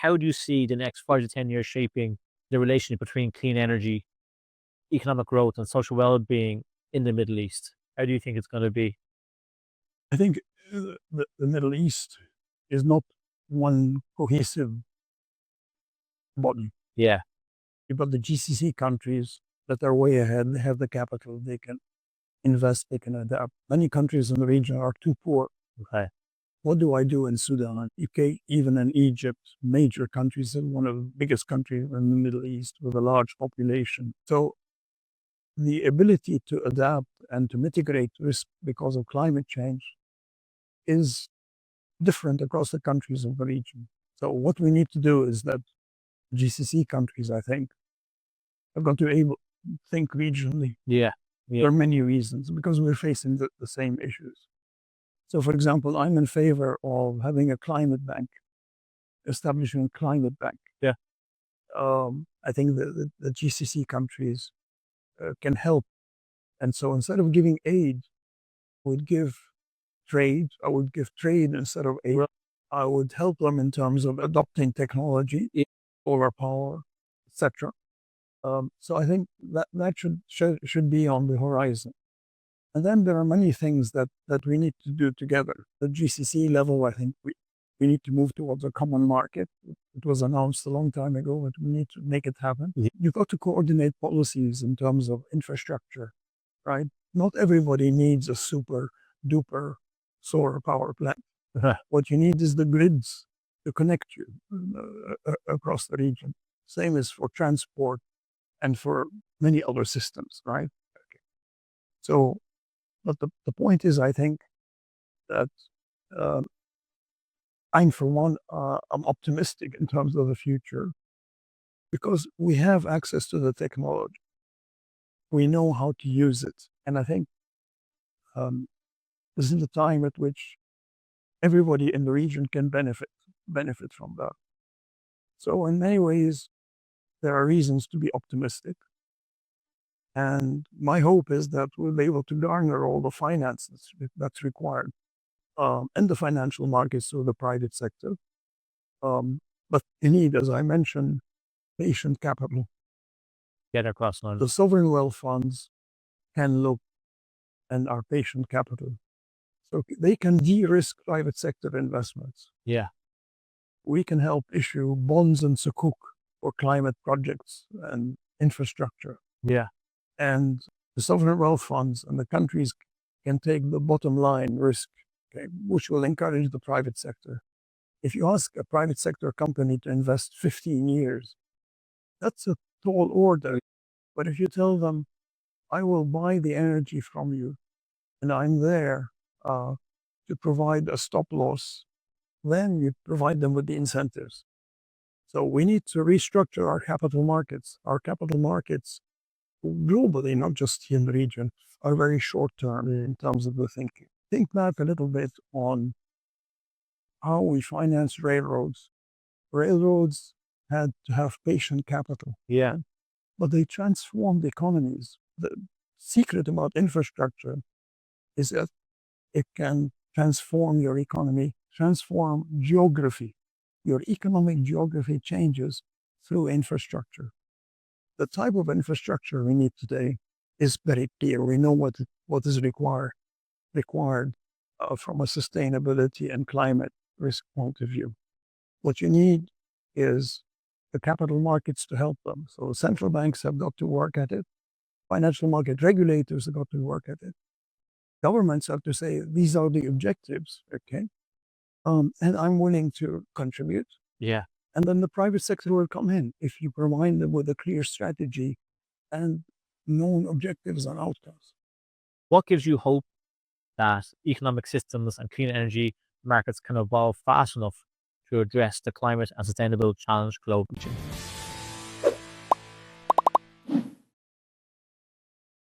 how do you see the next 5 to 10 years shaping the relationship between clean energy, economic growth, and social well-being in the Middle East? How do you think it's going to be? I think the Middle East is not one cohesive body. Yeah. You've got the GCC countries that are way ahead. They have the capital. They can invest. They can adapt. Many countries in the region are too poor. Okay. What do I do in Sudan, UK, even in Egypt, major countries, and one of the biggest countries in the Middle East with a large population. So the ability to adapt and to mitigate risk because of climate change is different across the countries of the region. So what we need to do is that GCC countries, I think, have got to able think regionally. Yeah. Yeah. There are many reasons because we're facing the same issues. So, for example, I'm in favor of having a climate bank, establishing a climate bank. Yeah. I think the GCC countries can help. And so instead of giving aid, I would give trade. I would give trade instead of aid. Well, I would help them in terms of adopting technology, Yeah. solar power, etc. So I think that should be on the horizon. And then there are many things that we need to do together. The GCC level, I think we need to move towards a common market. It was announced a long time ago, but we need to make it happen. Yeah. You've got to coordinate policies in terms of infrastructure, right? Not everybody needs a super duper solar power plant. What you need is the grids to connect you across the region. Same as for transport and for many other systems, right? Okay. So, but the point is, I think that I'm for one, I'm optimistic in terms of the future because we have access to the technology. We know how to use it. And I think this is the time at which everybody in the region can benefit from that. So in many ways, there are reasons to be optimistic. And my hope is that we'll be able to garner all the finances that's required in the financial markets or the private sector. But you need, as I mentioned, patient capital. Get across on. The sovereign wealth funds can look and are patient capital. So they can de-risk private sector investments. Yeah. We can help issue bonds and sukuk for climate projects and infrastructure. Yeah. And the sovereign wealth funds and the countries can take the bottom line risk, okay, which will encourage the private sector. If you ask a private sector company to invest 15 years, that's a tall order. But if you tell them, I will buy the energy from you and I'm there to provide a stop loss, then you provide them with the incentives. So we need to restructure our capital markets. Our capital markets globally, not just here in the region, are very short term in terms of the thinking. Think back a little bit on how we finance railroads. Railroads had to have patient capital. Yeah. But they transformed economies. The secret about infrastructure is that it can transform your economy, transform geography. Your economic geography changes through infrastructure. The type of infrastructure we need today is very clear. We know what is required from a sustainability and climate risk point of view. What you need is the capital markets to help them. So central banks have got to work at it. Financial market regulators have got to work at it. Governments have to say, these are the objectives, okay? And I'm willing to contribute. Yeah. And then the private sector will come in if you provide them with a clear strategy and known objectives and outcomes. What gives you hope that economic systems and clean energy markets can evolve fast enough to address the climate and sustainable challenge globally?